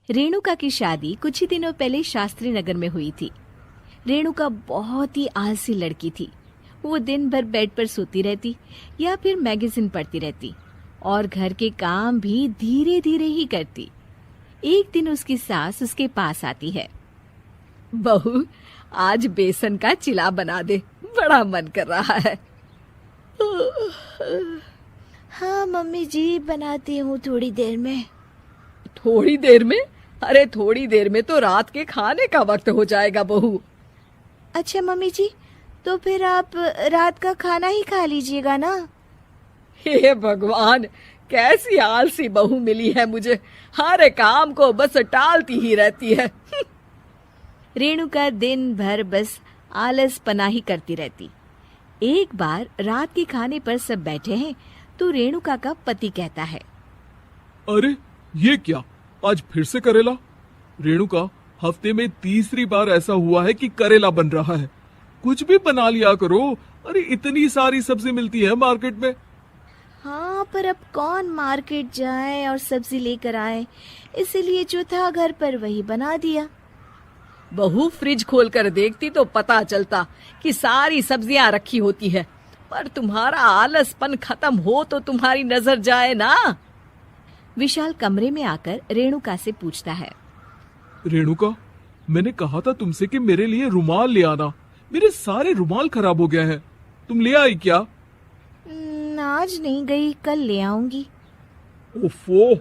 रेणुका की शादी कुछ ही दिनों पहले शास्त्री नगर में हुई थी। रेणुका बहुत ही आलसी लड़की थी। वो दिन भर बेड पर सोती रहती या फिर मैगजीन पढ़ती रहती और घर के काम भी धीरे धीरे ही करती। एक दिन उसकी सास उसके पास आती है। बहू, आज बेसन का चिला बना दे, बड़ा मन कर रहा है। हाँ मम्मी जी, बनाती हूँ थोड़ी देर में। थोड़ी देर में? अरे थोड़ी देर में तो रात के खाने का वक्त हो जाएगा बहू। अच्छा मम्मी जी, तो फिर आप रात का खाना ही खा लीजिएगा ना। हे भगवान, कैसी आलसी बहू मिली है मुझे, हर काम को बस टालती ही रहती है। रेणुका दिन भर बस आलस पना ही करती रहती। एक बार रात के खाने पर सब बैठे हैं तो रेणुका का पति कहता है, अरे ये क्या, आज फिर से करेला? रेणुका, हफ्ते में तीसरी बार ऐसा हुआ है कि करेला बन रहा है। कुछ भी बना लिया करो। अरे इतनी सारी सब्जी मिलती है मार्केट में। हाँ, पर अब कौन मार्केट जाए और सब्जी लेकर आए, इसलिए जो था घर पर वही बना दिया। बहू, फ्रिज खोल कर देखती तो पता चलता कि सारी सब्जियां रखी होती है, पर तुम्हारा आलसपन खत्म हो तो तुम्हारी नजर जाए ना। विशाल कमरे में आकर रेणुका से पूछता है, रेणुका, मैंने कहा था तुमसे कि मेरे लिए रुमाल ले आना। मेरे सारे रुमाल खराब हो गए हैं। तुम ले आई क्या? आज नहीं गई, कल ले आऊंगी। ओफो,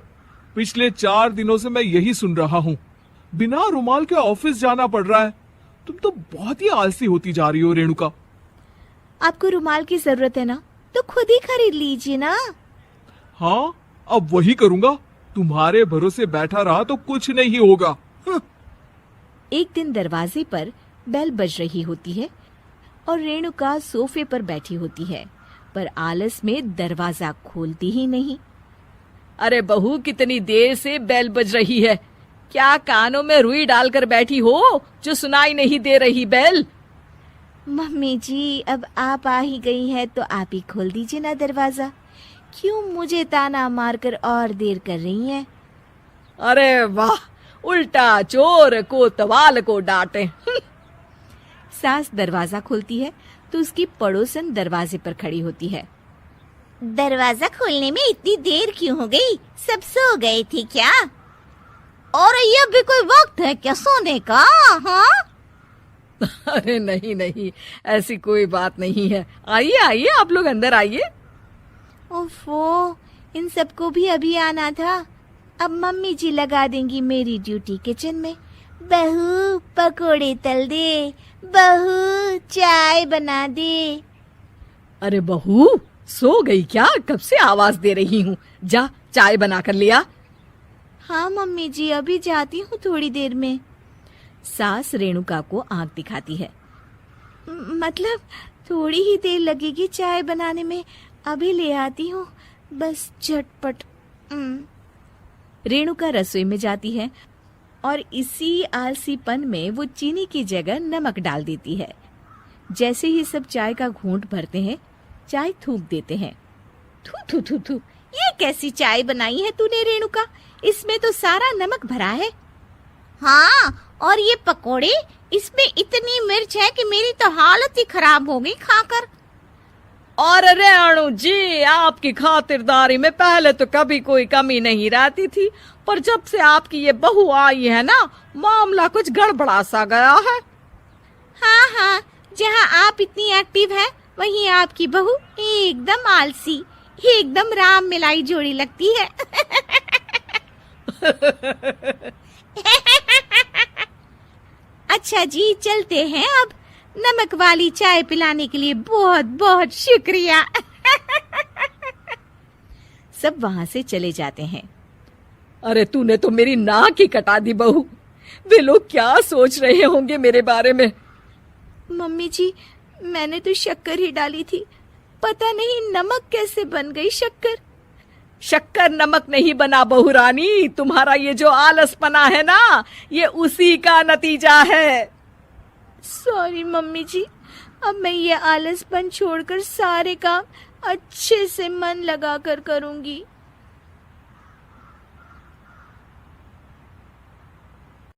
पिछले 4 दिनों से मैं यही सुन रहा हूँ। बिना रुमाल के ऑफिस जाना पड़ रहा है। तुम तो बहुत ही आलसी होती जा रही हो रेणुका। आपको रुमाल की जरूरत है ना, तो खुद ही खरीद लीजिए ना। हाँ, अब वही करूंगा। तुम्हारे भरोसे बैठा रहा तो कुछ नहीं होगा। एक दिन दरवाजे पर बेल बज रही होती है और रेणुका सोफे पर बैठी होती है, पर आलस में दरवाजा खोलती ही नहीं। अरे बहू, कितनी देर से बेल बज रही है? क्या कानों में रुई डालकर बैठी हो जो सुनाई नहीं दे रही बेल? मम्मी जी, अब आप आ ही गई हैं तो आप ही खोल दीजिए ना दरवाजा। क्यों मुझे ताना मारकर और देर कर रही हैं? अरे वाह, उल्टा चोर को तवाल को डांटे। सास दरवाजा खोलती है तो उसकी पड़ोसन दरवाजे पर खड़ी होती है। दरवाजा खोलने में इतनी देर क्यों हो गई? सब सो गए थे क्या? और ये भी कोई वक्त है क्या सोने का? हाँ? अरे नहीं नहीं, ऐसी कोई बात नहीं है। आइए आइए, आप लोग अंदर आइए। ओफो, इन सबको भी अभी आना था। अब मम्मी जी लगा देंगी मेरी ड्यूटी किचन में। बहू पकोड़े तल दे, बहू चाय बना दे। अरे बहू, सो गई क्या? कब से आवाज दे रही हूँ, जा चाय बना कर लिया। हाँ मम्मी जी, अभी जाती हूँ थोड़ी देर में। सास रेणुका को आंख दिखाती है। मतलब थोड़ी ही देर लगेगी चाय बनाने में, अभी ले आती हूँ, बस झटपट। रेणुका रसोई में जाती है और इसी आलसीपन में वो चीनी की जगह नमक डाल देती है। जैसे ही सब चाय का घूंट भरते हैं, चाय थूक देते हैं। थू थू थू थू, ये कैसी चाय बनाई है तूने रेणुका? इसमें तो सारा नमक भरा है। हाँ, और ये पकोड़े, इसमें इतनी मिर्च है कि मेरी तो हालत ही खराब हो गई खाकर। और रेणु जी, आपकी खातिरदारी में पहले तो कभी कोई कमी नहीं रहती थी, पर जब से आपकी ये बहू आई है ना, मामला कुछ गड़बड़ा सा गया है। हाँ हाँ, जहाँ आप इतनी एक्टिव हैं, वहीं आपकी बहू एकदम आलसी, एकदम राम मिलाई जोड़ी लगती है। अच्छा जी, चलते हैं अब। नमक वाली चाय पिलाने के लिए बहुत बहुत शुक्रिया। सब वहां से चले जाते हैं। अरे तूने तो मेरी नाक ही कटा दी बहू। वे लोग क्या सोच रहे होंगे मेरे बारे में? मम्मी जी, मैंने तो शक्कर ही डाली थी, पता नहीं नमक कैसे बन गई शक्कर। शक्कर नमक नहीं बना बहू रानी, तुम्हारा ये जो आलसपना है ना, ये उसी का नतीजा है। सॉरी मम्मी जी, अब मैं ये आलसपन छोड़कर सारे काम अच्छे से मन लगाकर करूंगी।